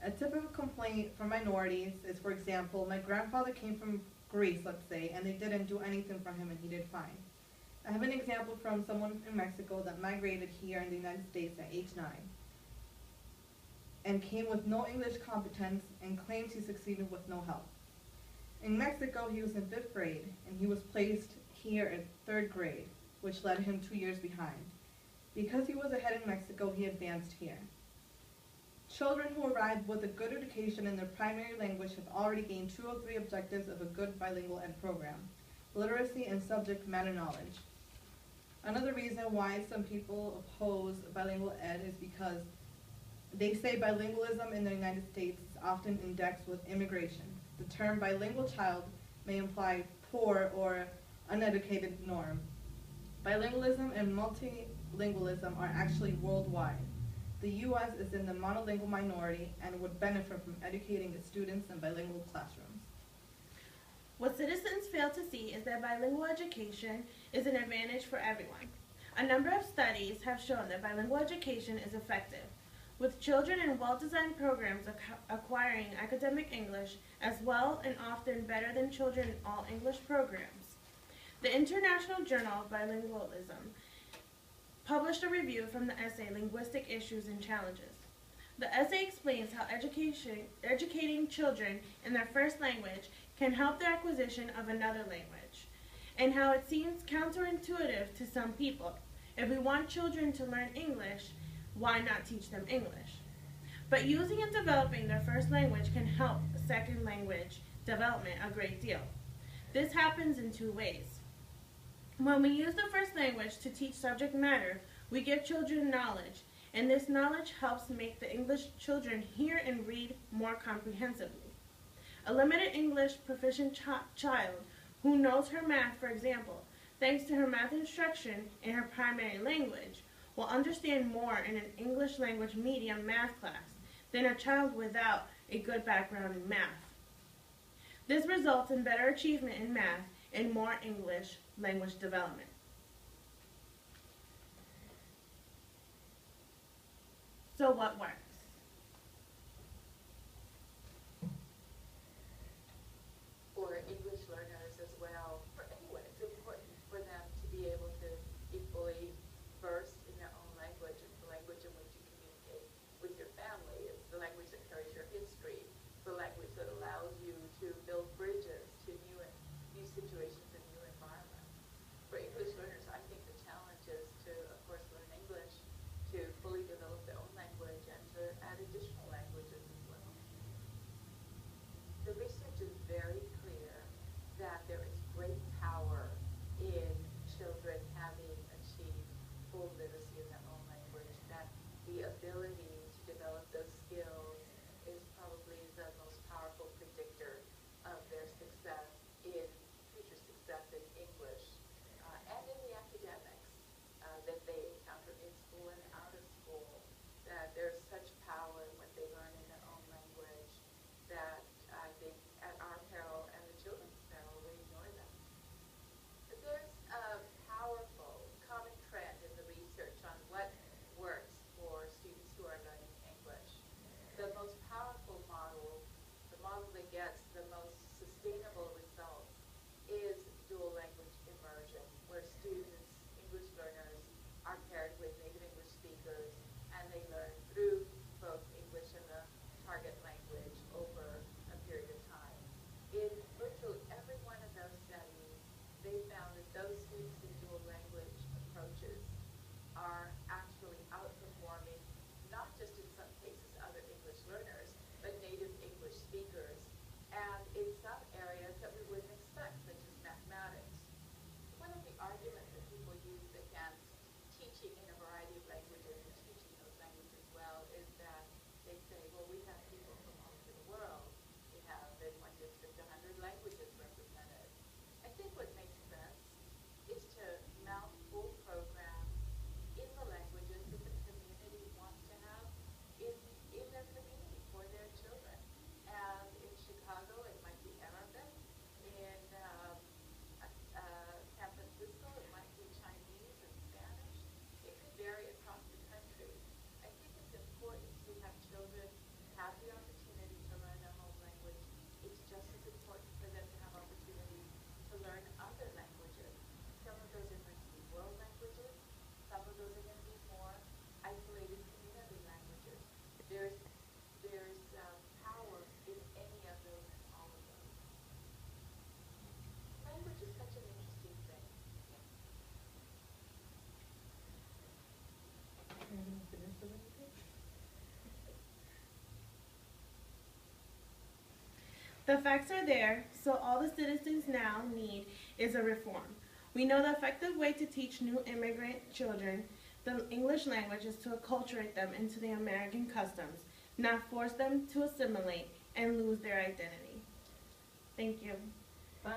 A typical complaint from minorities is, for example, my grandfather came from Greece, let's say, and they didn't do anything for him and he did fine. I have an example from someone in Mexico that migrated here in the United States at age 9 and came with no English competence and claims he succeeded with no help. In Mexico, he was in 5th grade and he was placed here in 3rd grade, which led him 2 years behind. Because he was ahead in Mexico, he advanced here. Children who arrive with a good education in their primary language have already gained 2 of 3 objectives of a good bilingual ed program: literacy and subject matter knowledge. Another reason why some people oppose bilingual ed is because they say bilingualism in the United States is often indexed with immigration. The term bilingual child may imply poor or uneducated norm. Bilingualism and multilingualism are actually worldwide. The U.S. is in the monolingual minority and would benefit from educating its students in bilingual classrooms. What citizens fail to see is that bilingual education is an advantage for everyone. A number of studies have shown that bilingual education is effective, with children in well-designed programs acquiring academic English as well and often better than children in all English programs. The International Journal of Bilingualism published a review from the essay Linguistic Issues and Challenges. The essay explains how educating children in their first language can help their acquisition of another language, and how it seems counterintuitive to some people. If we want children to learn English, why not teach them English? But using and developing their first language can help second language development a great deal. This happens in 2 ways. When we use the first language to teach subject matter, we give children knowledge, and this knowledge helps make the English children hear and read more comprehensively. A limited English proficient child who knows her math, for example, thanks to her math instruction in her primary language, will understand more in an English language medium math class than a child without a good background in math. This results in better achievement in math and more English language development. So what works? For English learners as well, for anyone, it's important for them to be able to be fully versed in their own language. It's the language in which you communicate with your family. It's the language that carries your history. It's the language that allows you to build bridges to new situations and new environments. For English learners, I think the challenge is to, of course, learn English, to fully develop their own language, and to languages. Some of those are going to be more isolated community languages. There's power in any of those and all of those. Language is such an interesting thing. The facts are there, so all the citizens now need is a reform. We know the effective way to teach new immigrant children the English language is to acculturate them into the American customs, not force them to assimilate and lose their identity. Thank you. Bye.